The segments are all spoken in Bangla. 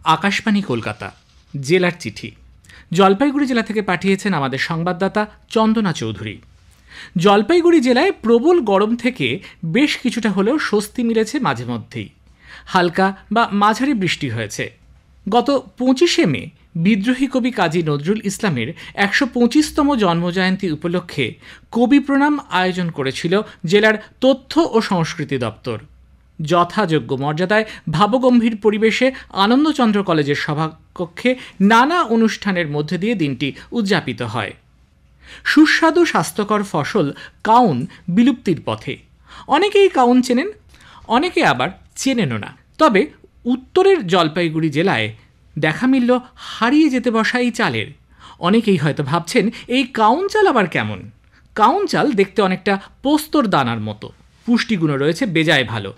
আকাশবাণী কলকাতা জেলার চিঠি জলপাইগুড়ি জেলা থেকে পাঠিয়েছেন আমাদের সংবাদদাতা চন্দনা চৌধুরী। জলপাইগুড়ি জেলায় প্রবল গরম থেকে বেশ কিছুটা হলেও স্বস্তি মিলেছে মাঝে মধ্যেই। হালকা বা মাঝারি বৃষ্টি হয়েছে। গত 25শে মে বিদ্রোহী কবি কাজী নজরুল ইসলামের 125তম জন্মজয়ন্তী উপলক্ষে কবি প্রণাম আয়োজন করেছিল জেলার তথ্য ও সংস্কৃতি দপ্তর। যথাযোগ্য মর্যাদায় ভাবগম্ভীর পরিবেশে আনন্দচন্দ্র কলেজের সভাকক্ষে নানা অনুষ্ঠানের মধ্যে দিয়ে দিনটি উদযাপিত হয়। সুস্বাদু স্বাস্থ্যকর ফসল কাউন বিলুপ্তির পথে। অনেকেই কাউন চেনেন, অনেকে আবার চেনেনও না। তবে উত্তরের জলপাইগুড়ি জেলায় দেখা মিলল হারিয়ে যেতে বসা এই চালের। অনেকেই হয়তো ভাবছেন এই কাউন চাল আবার কেমন। কাউন চাল দেখতে অনেকটা পোস্তর দানার মতো। পুষ্টিগুণও রয়েছে বেজায় ভালো।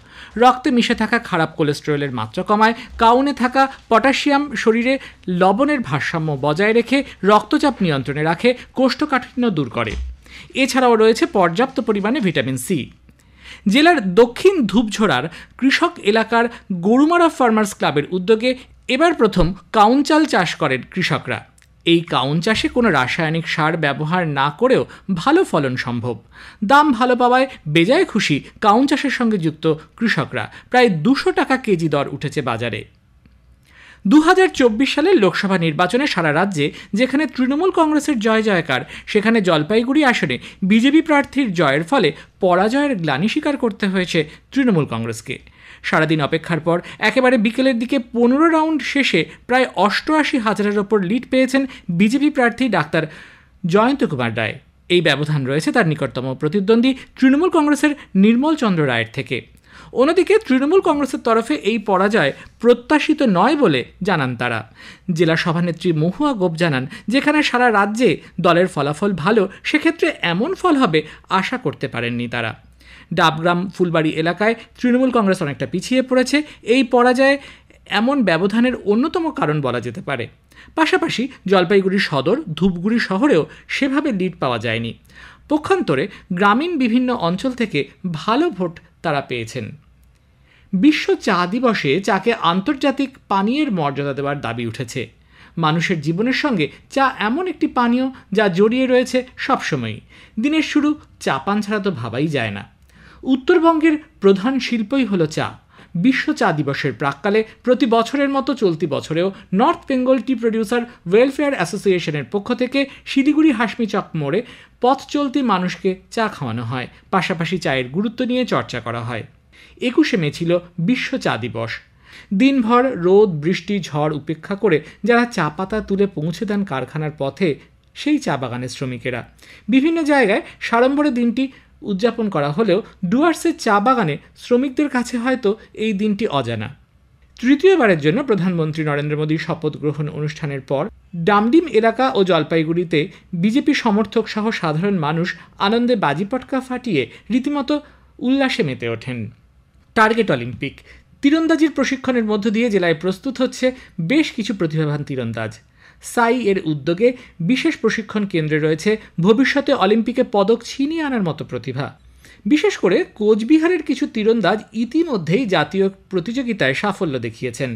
রক্তে মিশে থাকা খারাপ কোলেস্টেরলের মাত্রা কমায়, কাউনে থাকা পটাশিয়াম শরীরে লবণের ভারসাম্য বজায় রেখে রক্তচাপ নিয়ন্ত্রণে রাখে, কোষ্ঠকাঠিন্য দূর করে। এছাড়াও রয়েছে পর্যাপ্ত পরিমাণে ভিটামিন সি। জেলার দক্ষিণ ধূপঝোড়ার কৃষক এলাকার গরুমারা ফার্মার্স ক্লাবের উদ্যোগে এবার প্রথম কাউন চাল চাষ করেন কৃষকরা। এই কাউন চাষে কোনো রাসায়নিক সার ব্যবহার না করেও ভালো ফলন সম্ভব। দাম ভালো পাওয়ায় বেজায় খুশি কাউন চাষের সঙ্গে যুক্ত কৃষকরা। প্রায় 200 টাকা কেজি দর উঠেছে বাজারে। 2024 সালের লোকসভা নির্বাচনে সারা রাজ্যে যেখানে তৃণমূল কংগ্রেসের জয় জয়কার, সেখানে জলপাইগুড়ি আসনে বিজেপি প্রার্থীর জয়ের ফলে পরাজয়ের গ্লানি স্বীকার করতে হয়েছে তৃণমূল কংগ্রেসকে। সারাদিন অপেক্ষার পর একেবারে বিকেলের দিকে 15 রাউন্ড শেষে প্রায় 88,000-এর ওপর লিড পেয়েছেন বিজেপি প্রার্থী ডাক্তার জয়ন্ত কুমার রায়। এই ব্যবধান রয়েছে তার নিকটতম প্রতিদ্বন্দ্বী তৃণমূল কংগ্রেসের নির্মল চন্দ্র রায়ের থেকে। অন্যদিকে তৃণমূল কংগ্রেসের তরফে এই পরাজয় প্রত্যাশিত নয় বলে জানান তারা। জেলা সভানেত্রী মহুয়া গোপ জানান, যেখানে সারা রাজ্যে দলের ফলাফল ভালো, সেক্ষেত্রে এমন ফল হবে আশা করতে পারেননি তারা। ডাবগ্রাম ফুলবাড়ি এলাকায় তৃণমূল কংগ্রেস অনেকটা পিছিয়ে পড়েছে। এই পরাজয়ে এমন ব্যবধানের অন্যতম কারণ বলা যেতে পারে। পাশাপাশি জলপাইগুড়ি সদর, ধূপগুড়ি শহরেও সেভাবে লিড পাওয়া যায়নি। পক্ষান্তরে গ্রামীণ বিভিন্ন অঞ্চল থেকে ভালো ভোট তারা পেয়েছেন। বিশ্ব চা দিবসে চাকে আন্তর্জাতিক পানীয়ের মর্যাদা দেওয়ার দাবি উঠেছে। মানুষের জীবনের সঙ্গে চা এমন একটি পানীয় যা জড়িয়ে রয়েছে সবসময়ই। দিনের শুরু চা পান ছাড়া তো ভাবাই যায় না। উত্তরবঙ্গের প্রধান শিল্পই হলো চা। বিশ্ব চা দিবসের প্রাক্কালে প্রতি বছরের মতো চলতি বছরেও নর্থ বেঙ্গল টি প্রডিউসার ওয়েলফেয়ার অ্যাসোসিয়েশনের পক্ষ থেকে শিলিগুড়ি হাসমিচক মোড়ে পথ চলতি মানুষকে চা খাওয়ানো হয়। পাশাপাশি চায়ের গুরুত্ব নিয়ে চর্চা করা হয়। 21শে মে ছিল বিশ্ব চা দিবস। দিনভর রোদ, বৃষ্টি, ঝড় উপেক্ষা করে যারা চা পাতা তুলে পৌঁছে দেন কারখানার পথে, সেই চা বাগানের শ্রমিকেরা। বিভিন্ন জায়গায় সাড়ম্বরে দিনটি উদযাপন করা হলেও ডুয়ার্সের চা বাগানে শ্রমিকদের কাছে হয়তো এই দিনটি অজানা। তৃতীয়বারের জন্য প্রধানমন্ত্রী নরেন্দ্র মোদীর শপথ গ্রহণ অনুষ্ঠানের পর ডামডিম এলাকা ও জলপাইগুড়িতে বিজেপি সমর্থক সহ সাধারণ মানুষ আনন্দে বাজিপটকা ফাটিয়ে রীতিমতো উল্লাসে মেতে ওঠেন। টার্গেট অলিম্পিক তীরন্দাজির প্রশিক্ষণের মধ্য দিয়ে জেলায় প্রস্তুত হচ্ছে বেশ কিছু প্রতিভাবান তীরন্দাজ। সাই এর উদ্যোগে বিশেষ প্রশিক্ষণ কেন্দ্রে রয়েছে ভবিষ্যতে অলিম্পিকে পদক ছিনিয়ে আনার মতো প্রতিভা। বিশেষ করে কোচবিহারের কিছু তীরন্দাজ ইতিমধ্যেই জাতীয় প্রতিযোগিতায় সাফল্য দেখিয়েছেন।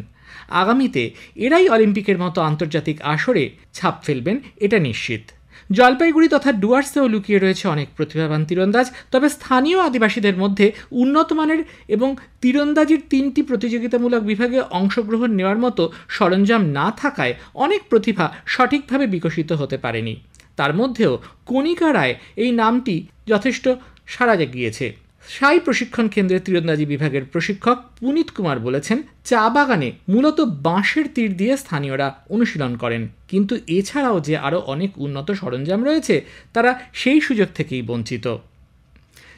আগামীতে এরাই অলিম্পিকের মতো আন্তর্জাতিক আসরে ছাপ ফেলবেন, এটা নিশ্চিত। জলপাইগুড়ি তথা ডুয়ার্সেও লুকিয়ে রয়েছে অনেক প্রতিভাবান তীরন্দাজ। তবে স্থানীয় আদিবাসীদের মধ্যে উন্নত মানের এবং তীরন্দাজির 3টি প্রতিযোগিতামূলক বিভাগে অংশগ্রহণ নেওয়ার মতো সরঞ্জাম না থাকায় অনেক প্রতিভা সঠিকভাবে বিকশিত হতে পারেনি। তার মধ্যেও কণিকা রায় এই নামটি যথেষ্ট সাড়া জাগিয়েছে। সাই প্রশিক্ষণ কেন্দ্রের তীরন্দাজি বিভাগের প্রশিক্ষক পুনিত কুমার বলেছেন, চা বাগানে মূলত বাঁশের তীর দিয়ে স্থানীয়রা অনুশীলন করেন, কিন্তু এছাড়াও যে আরও অনেক উন্নত সরঞ্জাম রয়েছে তারা সেই সুযোগ থেকেই বঞ্চিত।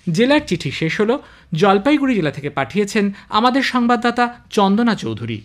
জেলার চিঠি শেষ হলো। জলপাইগুড়ি জেলা থেকে পাঠিয়েছেন আমাদের সংবাদদাতা চন্দনা চৌধুরী।